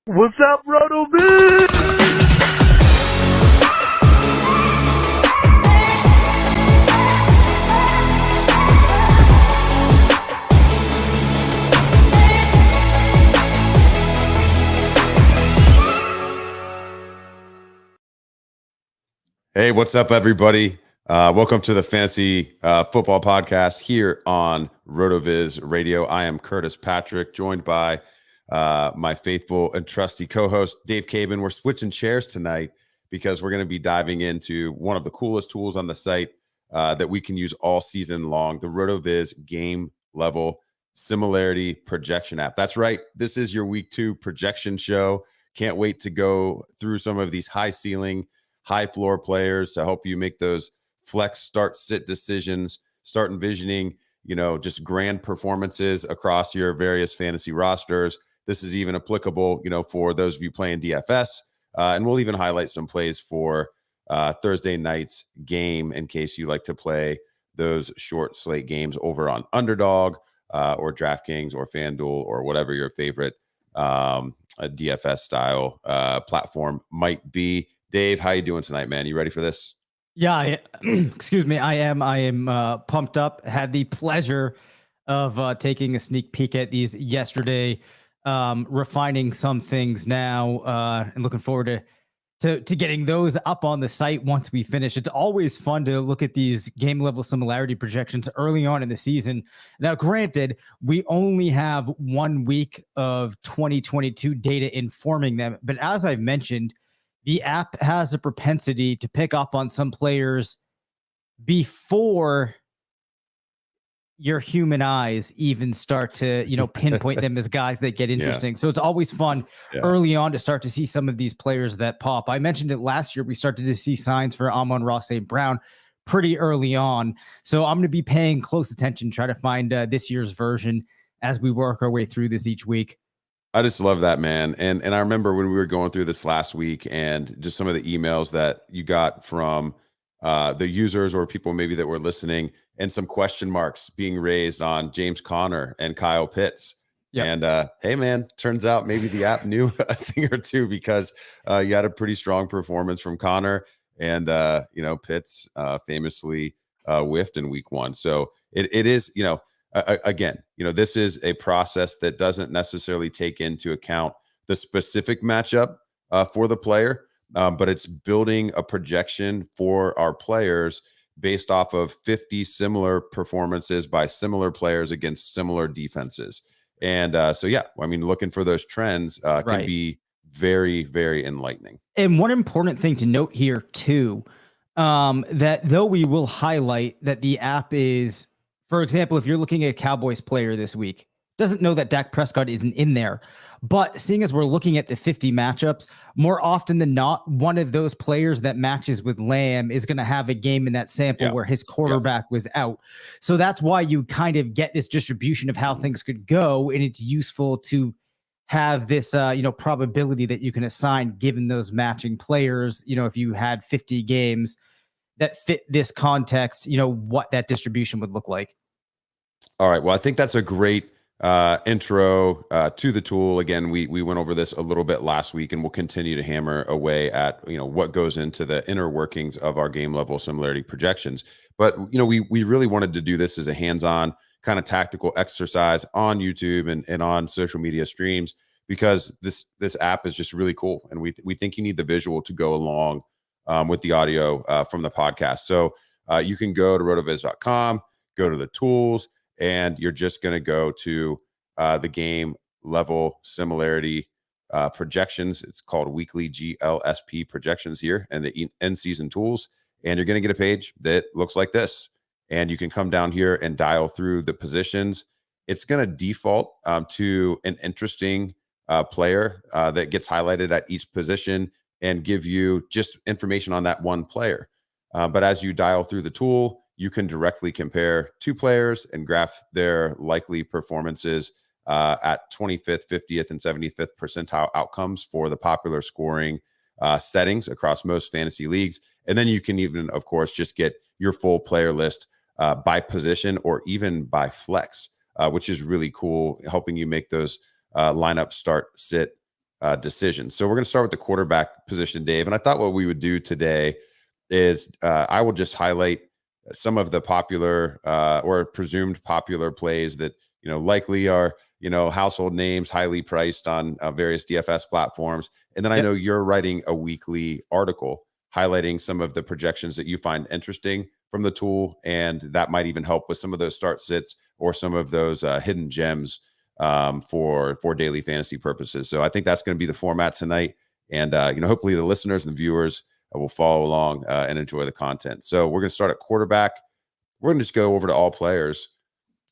What's up, RotoViz? Hey, what's up, everybody? Welcome to the Fantasy Football Podcast here on RotoViz Radio. I am Curtis Patrick, joined by my faithful and trusty co-host, Dave Caban. We're switching chairs tonight because we're going to be diving into one of the coolest tools on the site that we can use all season long, the RotoViz Game Level Similarity Projection app. That's right. This is your Week 2 projection show. Can't wait to go through some of these high ceiling, high floor players to help you make those flex start sit decisions, start envisioning, just grand performances across your various fantasy rosters. This is even applicable, for those of you playing DFS. And we'll even highlight some plays for Thursday night's game in case you like to play those short slate games over on Underdog or DraftKings or FanDuel or whatever your favorite DFS style platform might be. Dave, how you doing tonight, man? You ready for this? Yeah, excuse me. I am pumped up. Had the pleasure of taking a sneak peek at these yesterday, refining some things now, and looking forward to getting those up on the site once we finish. It's always fun to look at these game level similarity projections early on in the season. Now, granted, we only have 1 week of 2022 data informing them, but as I've mentioned, the app has a propensity to pick up on some players before your human eyes even start to, pinpoint them as guys that get interesting. Yeah. So it's always fun early on to start to see some of these players that pop. I mentioned it last year. We started to see signs for Amon-Ra St. Brown pretty early on. So I'm going to be paying close attention, try to find this year's version as we work our way through this each week. I just love that, man. And I remember when we were going through this last week and just some of the emails that you got from the users or people maybe that were listening and some question marks being raised on James Conner and Kyle Pitts. Yep. And hey, man, turns out maybe the app knew a thing or two because you had a pretty strong performance from Conner and, Pitts famously whiffed in week 1. So it is, again, this is a process that doesn't necessarily take into account the specific matchup for the player, but it's building a projection for our players based off of 50 similar performances by similar players against similar defenses. And looking for those trends can be very, very enlightening. And one important thing to note here, too, that though we will highlight that the app is, for example, if you're looking at a Cowboys player this week, doesn't know that Dak Prescott isn't in there. But seeing as we're looking at the 50 matchups, more often than not, one of those players that matches with Lamb is going to have a game in that sample where his quarterback was out. So that's why you kind of get this distribution of how things could go. And it's useful to have this, probability that you can assign given those matching players. If you had 50 games that fit this context, what that distribution would look like. All right. Well, I think that's a great intro to the tool. Again, we went over this a little bit last week, and we'll continue to hammer away at, what goes into the inner workings of our game level similarity projections. But, we really wanted to do this as a hands-on kind of tactical exercise on YouTube and on social media streams, because this app is just really cool. And we think you need the visual to go along with the audio from the podcast. So you can go to rotoviz.com, go to the tools, and you're just going to go to the game level similarity projections. It's called weekly GLSP projections here, and the end season tools. And you're going to get a page that looks like this. And you can come down here and dial through the positions. It's going to default to an interesting player that gets highlighted at each position and give you just information on that one player. But as you dial through the tool, you can directly compare two players and graph their likely performances at 25th, 50th, and 75th percentile outcomes for the popular scoring settings across most fantasy leagues. And then you can even, of course, just get your full player list by position or even by flex, which is really cool, helping you make those lineup start, sit, decisions. So we're going to start with the quarterback position, Dave. And I thought what we would do today is I will just highlight some of the popular or presumed popular plays that likely are household names, highly priced on various DFS platforms. And then I know you're writing a weekly article highlighting some of the projections that you find interesting from the tool, and that might even help with some of those start sits or some of those hidden gems for daily fantasy purposes. So I think that's going to be the format tonight, and hopefully the listeners and the viewers will follow along and enjoy the content. So we're going to start at quarterback. We're going to just go over to all players,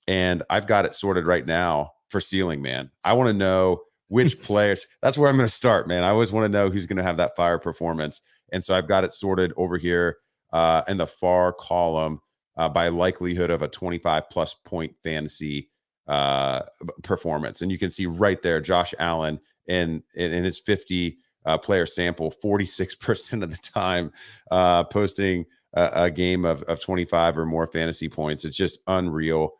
and I've got it sorted right now for ceiling, man. I want to know which players. That's where I'm going to start, man. I always want to know who's going to have that fire performance, and so I've got it sorted over here in the far column by likelihood of a 25 plus point fantasy performance. And you can see right there, Josh Allen in his 50 player sample, 46% of the time posting a game of 25 or more fantasy points. It's just unreal.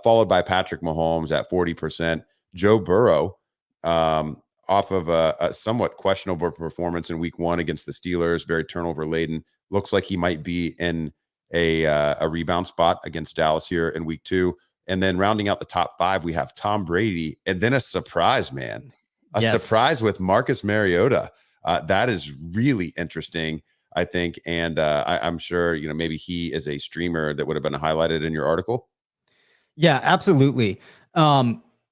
Followed by Patrick Mahomes at 40%. Joe Burrow off of a somewhat questionable performance in week 1 against the Steelers, very turnover laden. Looks like he might be in a rebound spot against Dallas here in week 2. And then rounding out the top 5, we have Tom Brady, and then a surprise, man. Surprise with Marcus Mariota. That is really interesting, I think. And I'm sure, maybe he is a streamer that would have been highlighted in your article. Yeah, absolutely.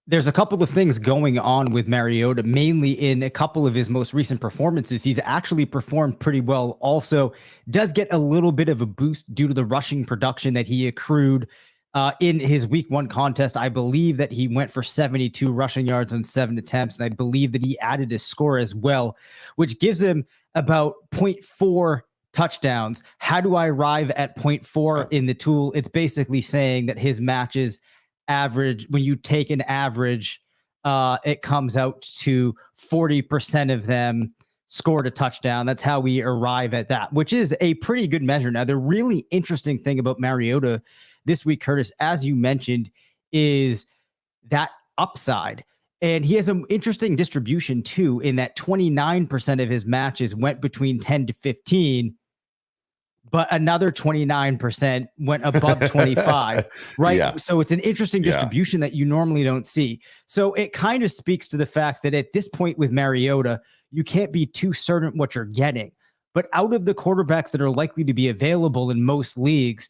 There's a couple of things going on with Mariota, mainly in a couple of his most recent performances. He's actually performed pretty well. Also does get a little bit of a boost due to the rushing production that he accrued in his week 1 contest. I believe that he went for 72 rushing yards on 7 attempts. And I believe that he added a score as well, which gives him about 0.4 touchdowns. How do I arrive at 0.4 in the tool? It's basically saying that his matches average, when you take an average, it comes out to 40% of them scored a touchdown. That's how we arrive at that, which is a pretty good measure. Now, the really interesting thing about Mariota this week, Curtis, as you mentioned, is that upside. And he has an interesting distribution too, in that 29% of his matches went between 10 to 15, but another 29% went above 25, right? Yeah. So it's an interesting distribution that you normally don't see. So it kind of speaks to the fact that at this point with Mariota, you can't be too certain what you're getting. But out of the quarterbacks that are likely to be available in most leagues,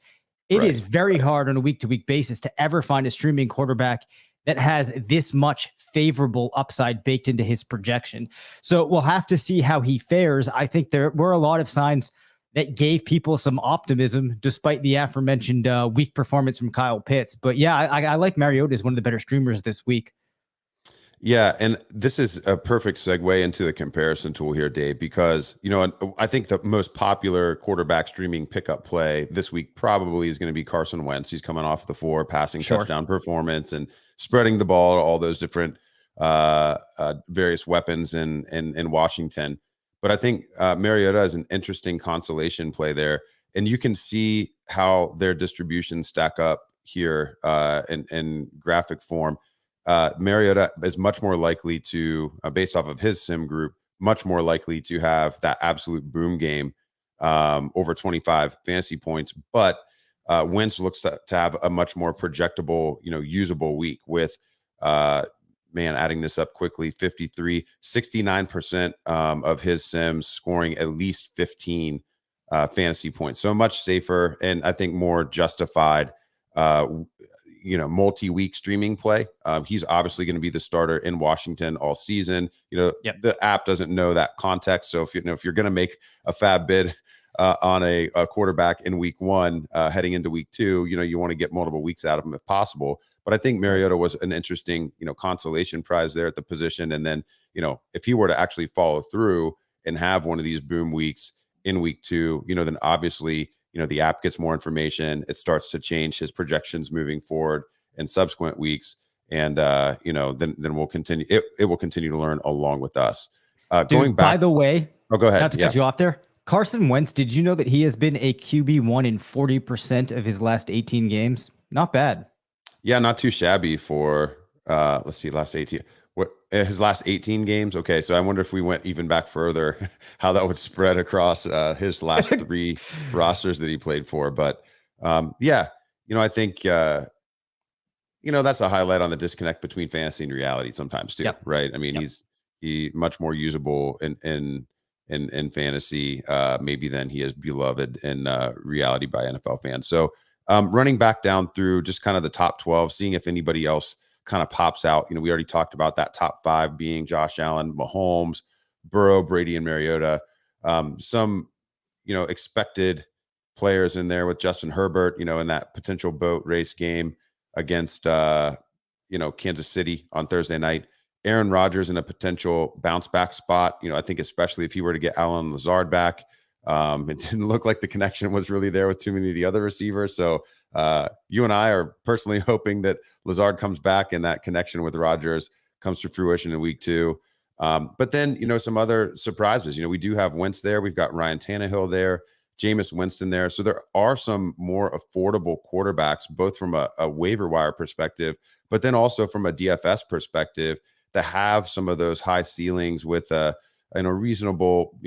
it is very hard on a week-to-week basis to ever find a streaming quarterback that has this much favorable upside baked into his projection. So we'll have to see how he fares. I think there were a lot of signs that gave people some optimism, despite the aforementioned weak performance from Kyle Pitts. But yeah, I like Mariota as one of the better streamers this week. Yeah, and this is a perfect segue into the comparison tool here, Dave, because, I think the most popular quarterback streaming pickup play this week probably is going to be Carson Wentz. He's coming off the 4 passing touchdown performance and spreading the ball, all those different various weapons in Washington. But I think Mariota is an interesting consolation play there. And you can see how their distributions stack up here in graphic form. Mariota is much more likely to, based off of his sim group, much more likely to have that absolute boom game over 25 fantasy points. But Wentz looks to have a much more projectable, usable week with, adding this up quickly, 69% of his sims scoring at least 15 fantasy points. So much safer and I think more justified multi-week streaming play. He's obviously going to be the starter in Washington all season. The app doesn't know that context. So if you're going to make a fab bid on a quarterback in week 1, heading into week 2, you want to get multiple weeks out of him if possible. But I think Mariota was an interesting, consolation prize there at the position. And then, if he were to actually follow through and have one of these boom weeks in week 2, then obviously, the app gets more information. It starts to change his projections moving forward in subsequent weeks. And, then we'll continue. It will continue to learn along with us. Going back. By the way, go ahead. Not to cut you off there. Carson Wentz, did you know that he has been a QB1 in 40% of his last 18 games? Not bad. Yeah, not too shabby for, last 18. What his last 18 games? Okay, so I wonder if we went even back further, how that would spread across his last 3 rosters that he played for. But yeah, I think that's a highlight on the disconnect between fantasy and reality sometimes too, Yep. right? I mean, Yep. he much more usable in fantasy maybe than he is beloved in reality by NFL fans. So running back down through just kind of the top 12, seeing if anybody else kind of pops out. We already talked about that top 5 being Josh Allen, Mahomes, Burrow, Brady, and Mariota. Some expected players in there with Justin Herbert, in that potential boat race game against Kansas City on Thursday night. Aaron Rodgers in a potential bounce back spot. I think especially if he were to get Allen Lazard back. It didn't look like the connection was really there with too many of the other receivers. So you and I are personally hoping that Lazard comes back and that connection with Rodgers comes to fruition in week 2. But then, some other surprises. We do have Wentz there. We've got Ryan Tannehill there, Jameis Winston there. So there are some more affordable quarterbacks, both from a waiver wire perspective, but then also from a DFS perspective, that have some of those high ceilings with a reasonable,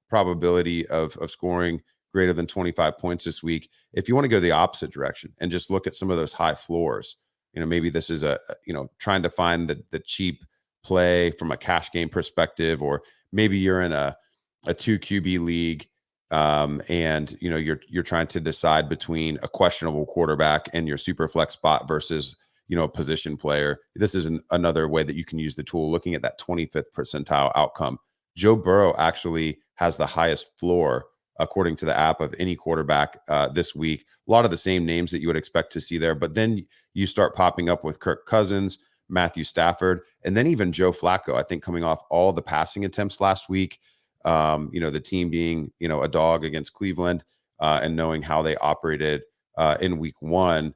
probability of scoring greater than 25 points this week. If you want to go the opposite direction and just look at some of those high floors, maybe this is trying to find the cheap play from a cash game perspective, or maybe you're in a 2 QB league and you're trying to decide between a questionable quarterback and your super flex spot versus a position player. This is another way that you can use the tool, looking at that 25th percentile outcome. Joe Burrow actually has the highest floor according to the app of any quarterback this week. A lot of the same names that you would expect to see there, but then you start popping up with Kirk Cousins, Matthew Stafford, and then even Joe Flacco. I think coming off all the passing attempts last week, the team being, a dog against Cleveland and knowing how they operated in week 1,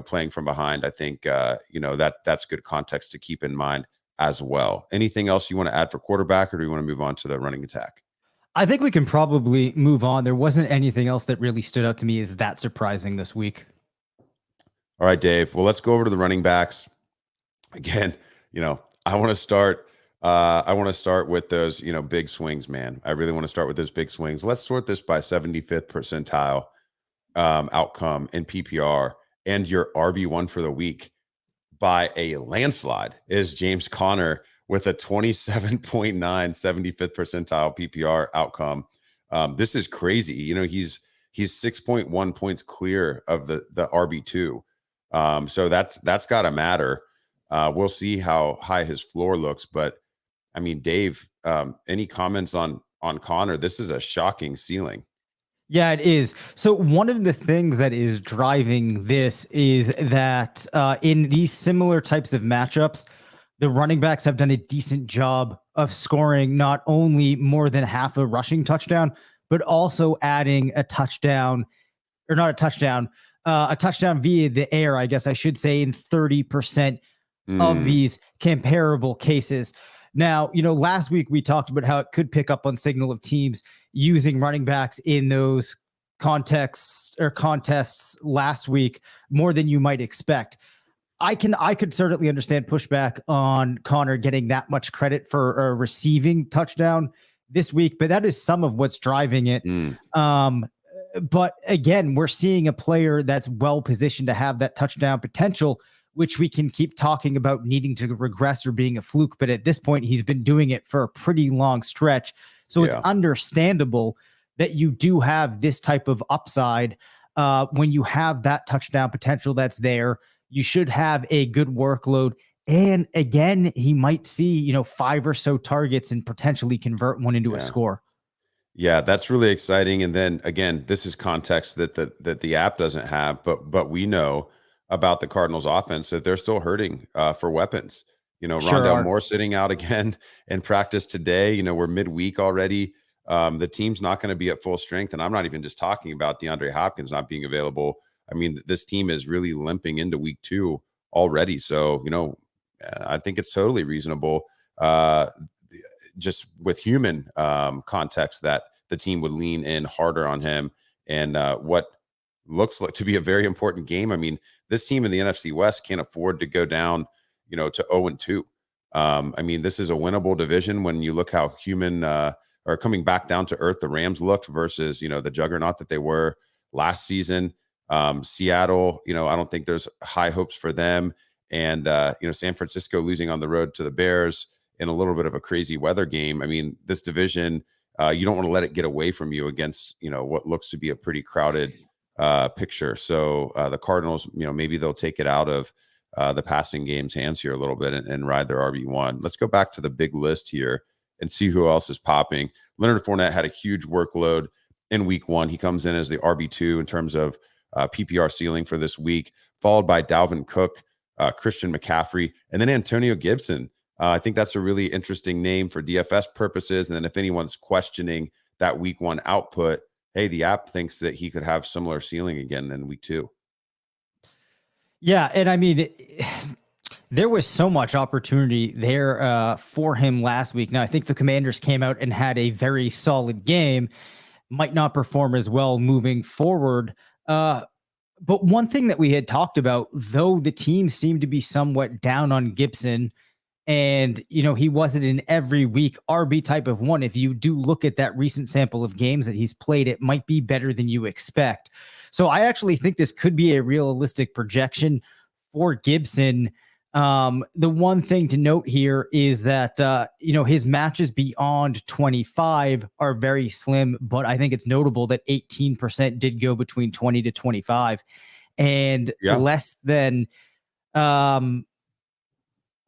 playing from behind, I think, that's good context to keep in mind as well. Anything else you want to add for quarterback, or do you want to move on to the running attack? I think we can probably move on. There wasn't anything else that really stood out to me as that surprising this week. All right, Dave. Well, let's go over to the running backs. Again, I want to start with those, big swings, man. I really want to start with those big swings. Let's sort this by 75th percentile outcome in PPR, and your RB1 for the week by a landslide is James Conner with a 27.9 75th percentile PPR outcome. This is crazy. He's 6.1 points clear of the RB2. So that's got to matter. We'll see how high his floor looks, but I mean, Dave, any comments on Conner? This is a shocking ceiling. Yeah, it is. So one of the things that is driving this is that in these similar types of matchups, the running backs have done a decent job of scoring not only more than half a rushing touchdown, but also adding a touchdown, or not a touchdown via the air, I guess I should say, in 30% of these comparable cases. Now, last week we talked about how it could pick up on signal of teams using running backs in those contests last week more than you might expect. I could certainly understand pushback on Conner getting that much credit for a receiving touchdown this week, but that is some of what's driving it. But again, we're seeing a player that's well positioned to have that touchdown potential, which we can keep talking about needing to regress or being a fluke. But at this point, he's been doing it for a pretty long stretch. So it's understandable that you do have this type of upside when you have that touchdown potential that's there. You should have a good workload. And again, he might see, 5 or so targets and potentially convert one into a score. Yeah, that's really exciting. And then again, this is context that the app doesn't have, but we know about the Cardinals offense that they're still hurting for weapons. Rondale Moore sitting out again in practice today. We're midweek already. The team's not going to be at full strength. And I'm not even just talking about DeAndre Hopkins not being available. I mean, this team is really limping into week 2 already. So, I think it's totally reasonable, just with human context, that the team would lean in harder on him. And what looks like to be a very important game. I mean, this team in the NFC West can't afford to go down, to 0-2. I mean, this is a winnable division when you look how human or coming back down to earth the Rams looked versus, the juggernaut that they were last season. Seattle, I don't think there's high hopes for them. And, San Francisco losing on the road to the Bears in a little bit of a crazy weather game. I mean, this division, you don't want to let it get away from you against, what looks to be a pretty crowded picture. So the Cardinals, maybe they'll take it out of the passing game's hands here a little bit and ride their RB1. Let's go back to the big list here and see who else is popping. Leonard Fournette had a huge workload in week 1. He comes in as the RB2 in terms of PPR ceiling for this week, followed by Dalvin Cook, Christian McCaffrey, and then Antonio Gibson. I think that's a really interesting name for DFS purposes. And then if anyone's questioning that week 1 output, hey, the app thinks that he could have similar ceiling again in week 2. Yeah, and I mean, there was so much opportunity there for him last week. Now, I think the Commanders came out and had a very solid game, might not perform as well moving forward. But one thing that we had talked about, though the team seemed to be somewhat down on Gibson, and, he wasn't in every week RB type of one. If you do look at that recent sample of games that he's played, it might be better than you expect. So I actually think this could be a realistic projection for Gibson. The one thing to note here is that, his matches beyond 25 are very slim, but I think it's notable that 18% did go between 20 to 25 and less than,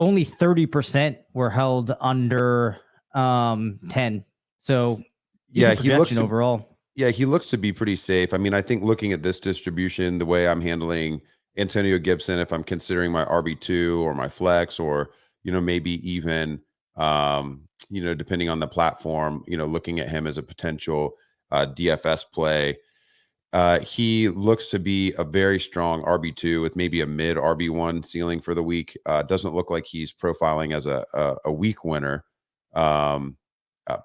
only 30% were held under 10. So he looks overall. Yeah, he looks to be pretty safe. I mean, I think looking at this distribution, the way I'm handling Antonio Gibson, if I'm considering my RB2 or my flex, or, maybe even, depending on the platform, looking at him as a potential DFS play, he looks to be a very strong RB2 with maybe a mid RB1 ceiling for the week. Doesn't look like he's profiling as a week winner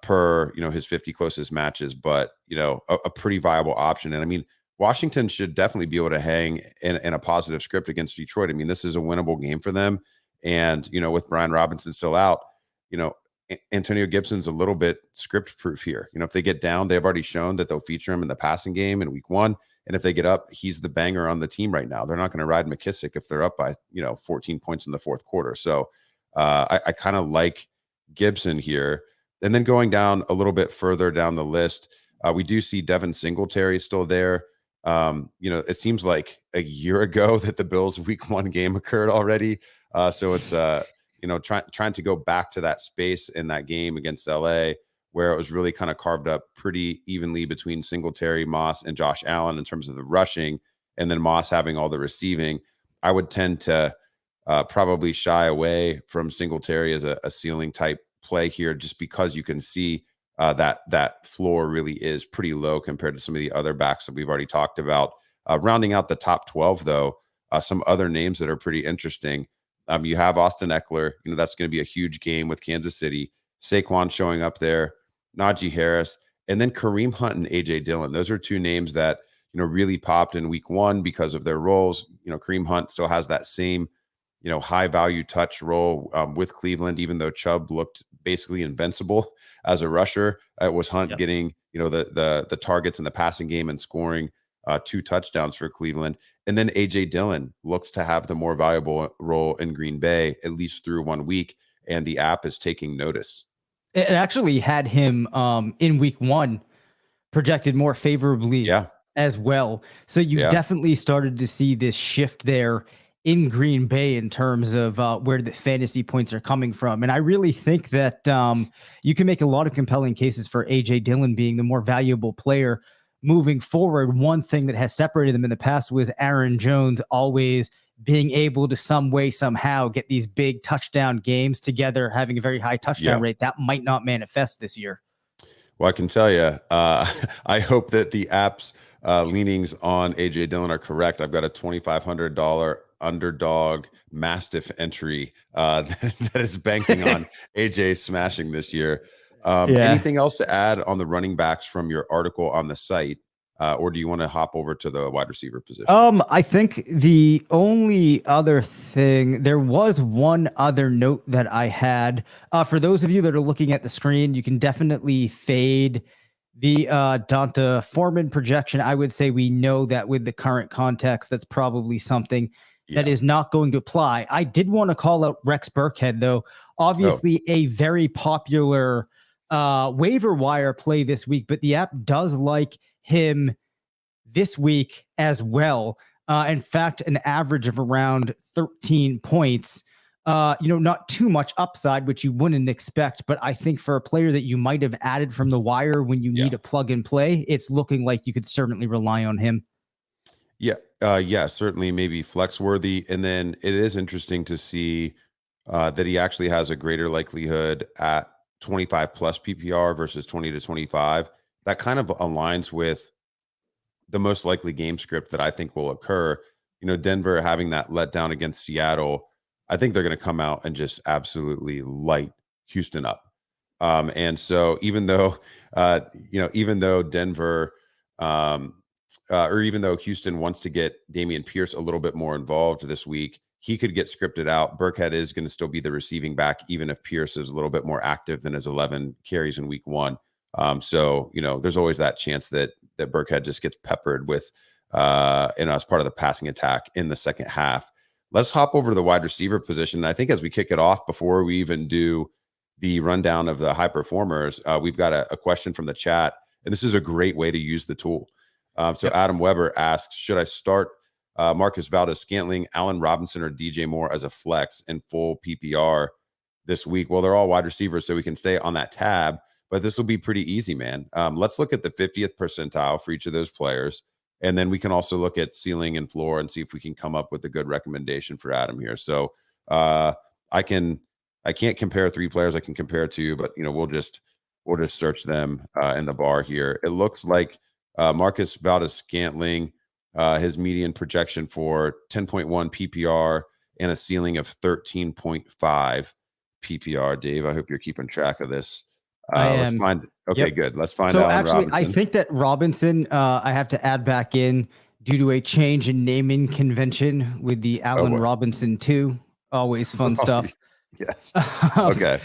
per, his 50 closest matches, but, a pretty viable option. And I mean, Washington should definitely be able to hang in a positive script against Detroit. I mean, this is a winnable game for them. And, with Brian Robinson still out, Antonio Gibson's a little bit script proof here. If they get down, they've already shown that they'll feature him in the passing game in week 1. And if they get up, he's the banger on the team right now. They're not going to ride McKissick if they're up by, 14 points in the fourth quarter. So I kind of like Gibson here. And then going down a little bit further down the list, we do see Devin Singletary still there. It seems like a year ago that the Bills week 1 game occurred already. So it's, trying to go back to that space in that game against LA, where it was really kind of carved up pretty evenly between Singletary, Moss, and Josh Allen in terms of the rushing, and then Moss having all the receiving. I would tend to probably shy away from Singletary as a ceiling type play here, just because you can see that floor really is pretty low compared to some of the other backs that we've already talked about. Rounding out the top 12, though, some other names that are pretty interesting. You have Austin Eckler. That's going to be a huge game with Kansas City. Saquon showing up there, Najee Harris, and then Kareem Hunt and A.J. Dillon. Those are two names that, really popped in week 1 because of their roles. Kareem Hunt still has that same, high value touch role with Cleveland, even though Chubb looked basically invincible as a rusher. It was Hunt getting, the targets in the passing game and scoring 2 touchdowns for Cleveland. And then A.J. Dillon looks to have the more valuable role in Green Bay, at least through 1 week. And the app is taking notice. It actually had him in week 1 projected more favorably as well. So you definitely started to see this shift there in Green Bay in terms of where the fantasy points are coming from. And I really think that you can make a lot of compelling cases for A.J. Dillon being the more valuable player moving forward. One thing that has separated them in the past was Aaron Jones always being able to some way, somehow get these big touchdown games together, having a very high touchdown rate. That might not manifest this year. Well, I can tell you, I hope that the app's leanings on A.J. Dillon are correct. I've got a $2,500 underdog Mastiff entry that is banking on AJ smashing this year. Anything else to add on the running backs from your article on the site? or do you want to hop over to the wide receiver position? I think the only other thing, there was one other note that I had. For those of you that are looking at the screen, you can definitely fade the Donta Foreman projection. I would say we know that with the current context, that's probably something that is not going to apply. I did want to call out Rex Burkhead, though. Obviously, a very popular waiver wire play this week, but the app does like him this week as well. In fact, an average of around 13 points. Not too much upside, which you wouldn't expect, but I think for a player that you might have added from the wire when you need a plug and play, it's looking like you could certainly rely on him. Yeah, certainly maybe flex worthy. And then it is interesting to see that he actually has a greater likelihood at 25 plus PPR versus 20 to 25. That kind of aligns with the most likely game script that I think will occur. Denver having that letdown against Seattle, I think they're going to come out and just absolutely light Houston up. And so even though Denver, or even though Houston wants to get Dameon Pierce a little bit more involved this week, he could get scripted out. Burkhead is going to still be the receiving back, even if Pierce is a little bit more active than his 11 carries in week 1. So there's always that chance that Burkhead just gets peppered with, as part of the passing attack in the second half. Let's hop over to the wide receiver position. And I think as we kick it off, before we even do the rundown of the high performers, we've got a question from the chat, and this is a great way to use the tool. So Adam Weber asks, should I start Marcus Valdez-Scantling, Allen Robinson, or DJ Moore as a flex in full PPR this week? Well, they're all wide receivers, so we can stay on that tab, but this will be pretty easy, man. Let's look at the 50th percentile for each of those players. And then we can also look at ceiling and floor and see if we can come up with a good recommendation for Adam here. So I can't compare 3 players. I can compare 2, but we'll just search them in the bar here. It looks like Marcus Valdez-Scantling, his median projection for 10.1 PPR and a ceiling of 13.5 PPR. Dave, I hope you're keeping track of this. Let's find. Okay, good. Let's find out. So actually, Robinson. I think that Robinson, I have to add back in due to a change in naming convention with the Allen Robinson 2. Always fun stuff. Yes. Okay.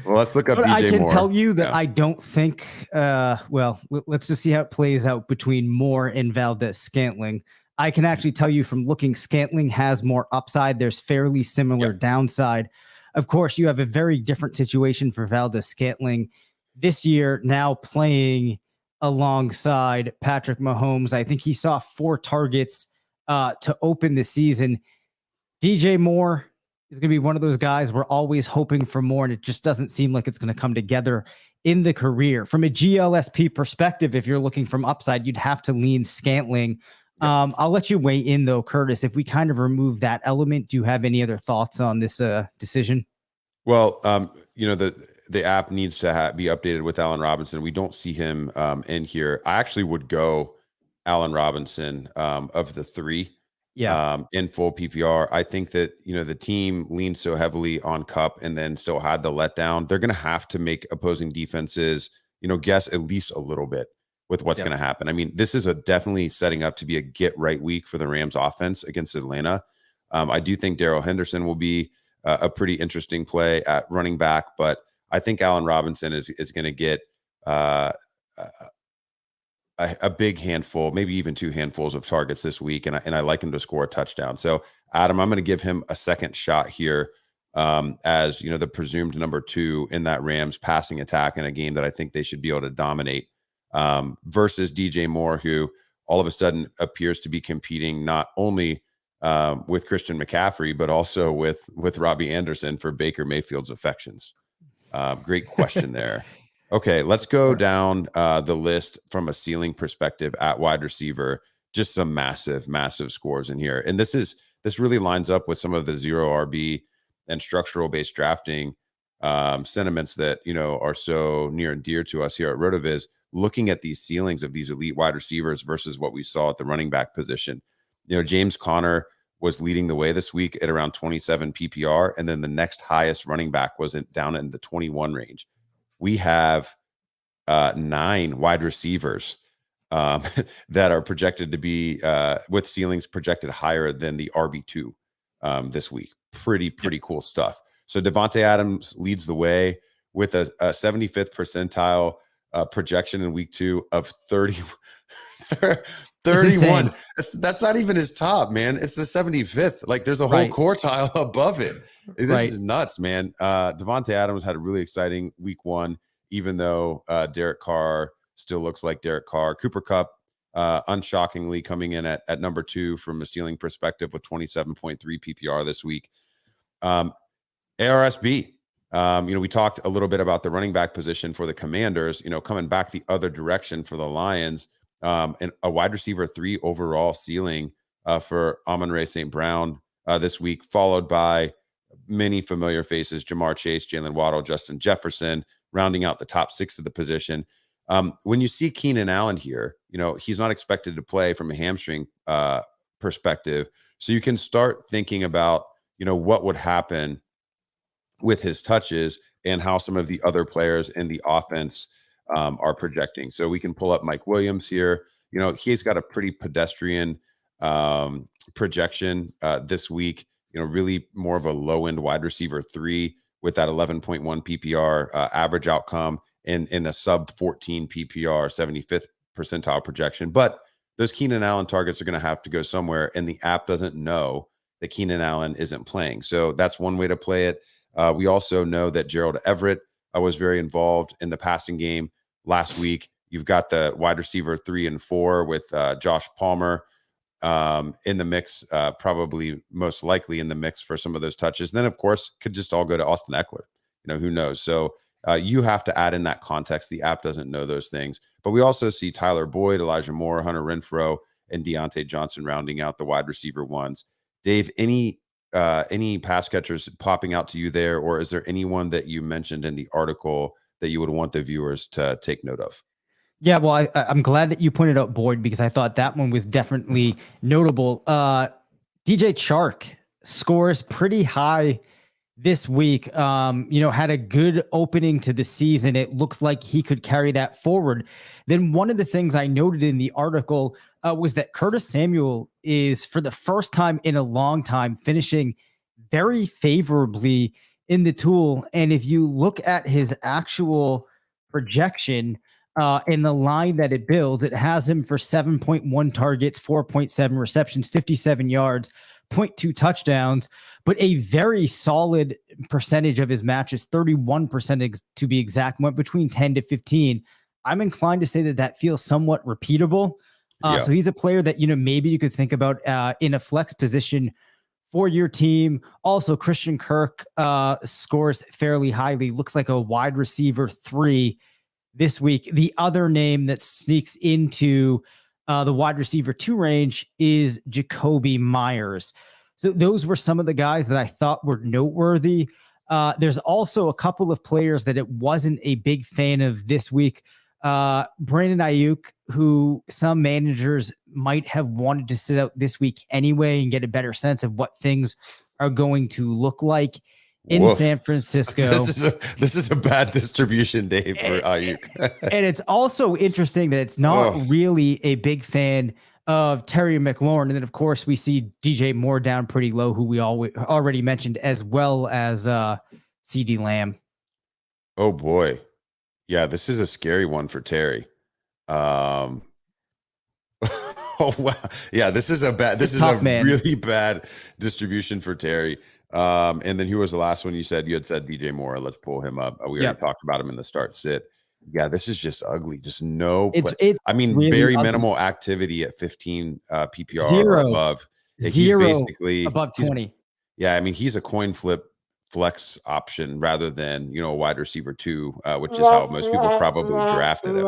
Well, let's look up DJ Moore. I can tell you that I don't think. Let's just see how it plays out between Moore and Valdez-Scantling. I can actually tell you from looking, Scantling has more upside. There's fairly similar downside. Of course, you have a very different situation for Valdez-Scantling this year, now playing alongside Patrick Mahomes. I think he saw 4 targets to open the season. DJ Moore is going to be one of those guys we're always hoping for more, and it just doesn't seem like it's going to come together in the career. From a GLSP perspective, if you're looking from upside, you'd have to lean Scantling. I'll let you weigh in, though, Curtis. If we kind of remove that element, do you have any other thoughts on this decision? Well, the app needs to be updated with Allen Robinson. We don't see him in here. I actually would go Allen Robinson of the 3 in full PPR. I think that, the team leaned so heavily on Kupp and then still had the letdown. They're going to have to make opposing defenses, guess at least a little bit with what's going to happen. I mean, this is definitely setting up to be a get right week for the Rams offense against Atlanta. I do think Darrell Henderson will be a pretty interesting play at running back, but I think Allen Robinson is going to get a big handful, maybe even 2 handfuls of targets this week, and I like him to score a touchdown. So, Adam, I'm going to give him a second shot here as the presumed number 2 in that Rams passing attack in a game that I think they should be able to dominate versus DJ Moore, who all of a sudden appears to be competing not only with Christian McCaffrey, but also with Robbie Anderson for Baker Mayfield's affections. Great question there. Okay, let's go down the list from a ceiling perspective at wide receiver. Just some massive, massive scores in here. And this really lines up with some of the zero RB and structural based drafting sentiments that, are so near and dear to us here at RotoViz, looking at these ceilings of these elite wide receivers versus what we saw at the running back position. James Conner was leading the way this week at around 27 PPR. And then the next highest running back was down in the 21 range. We have 9 wide receivers that are projected to be with ceilings projected higher than the RB2 this week. Pretty cool stuff. So Devontae Adams leads the way with a 75th percentile projection in week 2 of 31. That's not even his top, man. It's the 75th. Like, there's a whole quartile above it. This is nuts, man. Devontae Adams had a really exciting week 1, even though Derek Carr still looks like Derek Carr. Cooper Kupp, unshockingly, coming in at number 2 from a ceiling perspective with 27.3 PPR this week. ARSB, we talked a little bit about the running back position for the Commanders, coming back the other direction for the Lions, and a wide receiver 3 overall ceiling for Amon-Ra St. Brown this week, followed by many familiar faces: Jamar Chase, Jalen Waddle, Justin Jefferson, rounding out the top 6 of the position. When you see Keenan Allen here, he's not expected to play from a hamstring perspective. So you can start thinking about, what would happen with his touches and how some of the other players in the offense are projecting. So we can pull up Mike Williams here. He's got a pretty pedestrian projection this week, really more of a low end wide receiver 3 with that 11.1 PPR average outcome in a sub 14 PPR 75th percentile projection. But those Keenan Allen targets are going to have to go somewhere, and the app doesn't know that Keenan Allen isn't playing. So that's one way to play it. We also know that Gerald Everett was very involved in the passing game last week. You've got the wide receiver 3 and 4 with Josh Palmer in the mix, probably most likely in the mix for some of those touches. And then, of course, could just all go to Austin Eckler. Who knows? So you have to add in that context. The app doesn't know those things. But we also see Tyler Boyd, Elijah Moore, Hunter Renfrow, and Deontay Johnson rounding out the wide receiver 1s. Dave, any pass catchers popping out to you there, or is there anyone that you mentioned in the article that you would want the viewers to take note of? Yeah, well, I'm glad that you pointed out Boyd, because I thought that one was definitely notable. DJ Chark scores pretty high this week. Had a good opening to the season. It looks like he could carry that forward. Then one of the things I noted in the article was that Curtis Samuel is, for the first time in a long time, finishing very favorably in the tool. And if you look at his actual projection in the line that it built, it has him for 7.1 targets, 4.7 receptions, 57 yards, 0.2 touchdowns, but a very solid percentage of his matches, 31% to be exact, went between 10 to 15. I'm inclined to say that feels somewhat repeatable. So he's a player that, maybe you could think about in a flex position for your team. Also, Christian Kirk scores fairly highly, looks like a wide receiver 3 this week. The other name that sneaks into the wide receiver 2 range is Jacoby Myers. So those were some of the guys that I thought were noteworthy. There's also a couple of players that it wasn't a big fan of this week. Brandon Ayuk, who some managers might have wanted to sit out this week anyway and get a better sense of what things are going to look like in San Francisco. This is a bad distribution day for Ayuk. And it's also interesting that it's not really a big fan of Terry McLaurin. And then, of course, we see DJ Moore down pretty low, who we already mentioned, as well as CD Lamb. Oh, boy. Yeah, this is a scary one for Terry. Oh, wow. Yeah, this is a really bad distribution for Terry. And then who was the last one you said? You had said DJ Moore. Let's pull him up. We already talked about him in the start sit. Yeah, this is just ugly. Just no. It's really very minimal activity at 15 PPR or above. Zero he's basically above 20. He's a coin flip flex option rather than a wide receiver 2, which is how most people probably drafted him.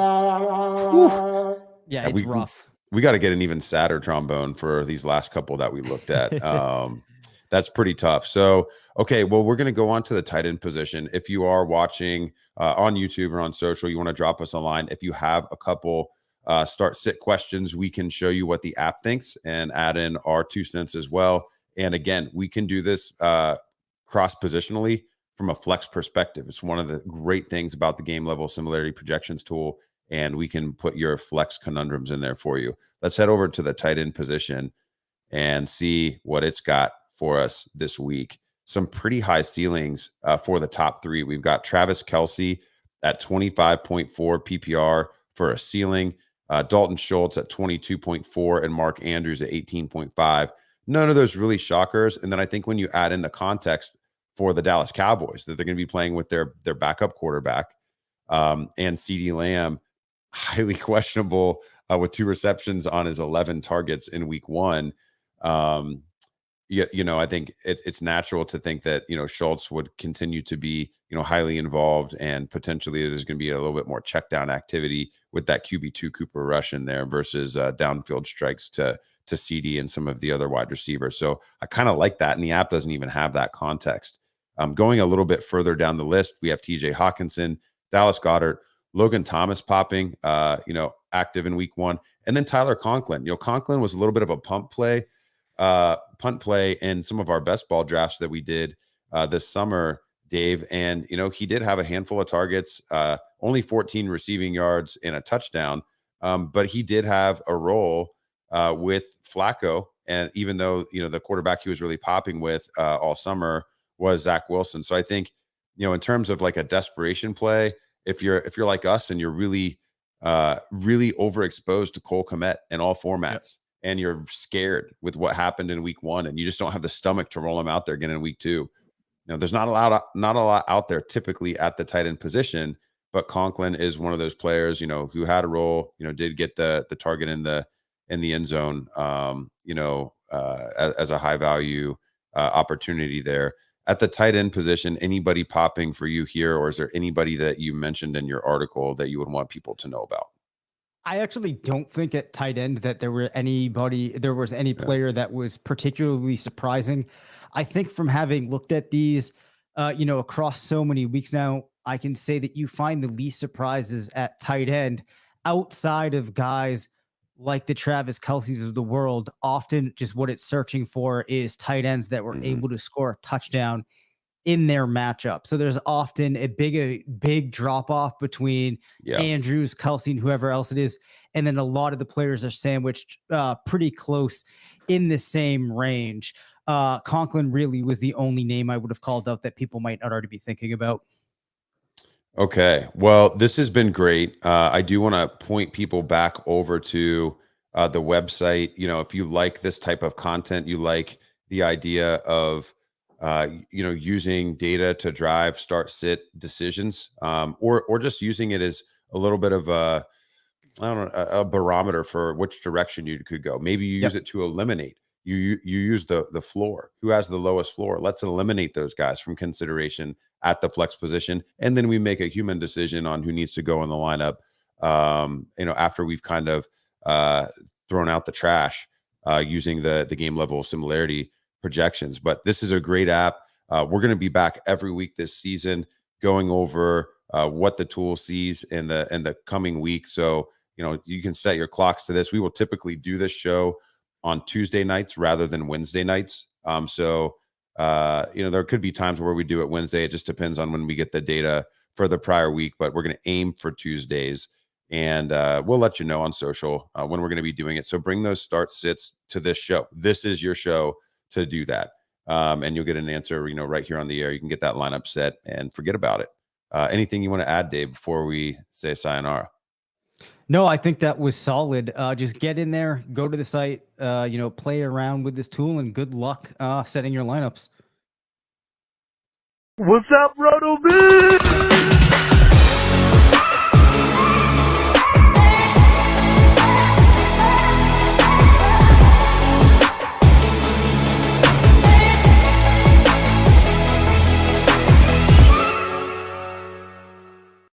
Yeah, it's rough. We got to get an even sadder trombone for these last couple that we looked at. That's pretty tough. So, okay, well, we're going to go on to the tight end position. If you are watching on YouTube or on social, you want to drop us a line. If you have a couple start sit questions, we can show you what the app thinks and add in our 2 cents as well. And again, we can do this cross positionally from a flex perspective. It's one of the great things about the game level similarity projections tool and we can put your flex conundrums in there for you. Let's head over to the tight end position and see what it's got for us this week. Some pretty high ceilings for the top three. We've got Travis Kelce at 25.4 PPR for a ceiling, Dalton Schultz at 22.4, and Mark Andrews at 18.5. None of those really shockers. And then I think when you add in the context for the Dallas Cowboys, that they're going to be playing with their backup quarterback, and CeeDee Lamb, highly questionable with 2 receptions on his 11 targets in week 1. I think it's natural to think that, Schultz would continue to be, highly involved, and potentially there's going to be a little bit more check down activity with that QB2 Cooper Rush in there versus downfield strikes to CD and some of the other wide receivers. So I kind of like that. And the app doesn't even have that context. Going a little bit further down the list, we have TJ Hawkinson, Dallas Goedert, Logan Thomas popping, active in week 1. And then Tyler Conklin. Conklin was a little bit of a punt play in some of our best ball drafts that we did this summer, Dave. And, he did have a handful of targets, only 14 receiving yards and a touchdown. But he did have a role with Flacco. And even though, the quarterback he was really popping with all summer was Zach Wilson. So I think, in terms of like a desperation play, if you're like us and you're really overexposed to Cole Kmet in all formats, and you're scared with what happened in week 1, and you just don't have the stomach to roll him out there again in week 2. There's not a lot out there typically at the tight end position, but Conklin is one of those players, who had a role, did get the target in the end zone, as a high value opportunity there. At the tight end position, anybody popping for you here, or is there anybody that you mentioned in your article that you would want people to know about? I actually don't think at tight end that there was any player that was particularly surprising. I think from having looked at these, across so many weeks now, I can say that you find the least surprises at tight end outside of guys like the Travis Kelce's of the world. Often just what it's searching for is tight ends that were able to score a touchdown in their matchup. So there's often a big drop off between Andrews, Kelce, and whoever else it is. And then a lot of the players are sandwiched pretty close in the same range. Conklin really was the only name I would have called out that people might not already be thinking about. Okay. Well, this has been great. I do want to point people back over to the website. If you like this type of content, you like the idea of using data to drive start sit decisions, or just using it as a little bit of a barometer for which direction you could go. Maybe you use it to eliminate. You use the floor. Who has the lowest floor? Let's eliminate those guys from consideration at the flex position, and then we make a human decision on who needs to go in the lineup. After we've kind of thrown out the trash using the game level similarity projections. But this is a great app. We're going to be back every week this season going over what the tool sees in the coming week. So, you can set your clocks to this. We will typically do this show on Tuesday nights rather than Wednesday nights. There could be times where we do it Wednesday. It just depends on when we get the data for the prior week, but we're going to aim for Tuesdays, and we'll let you know on social when we're going to be doing it. So bring those start sits to this show. This is your show to do that. And you'll get an answer, right here on the air. You can get that lineup set and forget about it. Anything you want to add, Dave, before we say sayonara? No, I think that was solid. Just get in there, go to the site, play around with this tool, and good luck setting your lineups. What's up, RotoViz?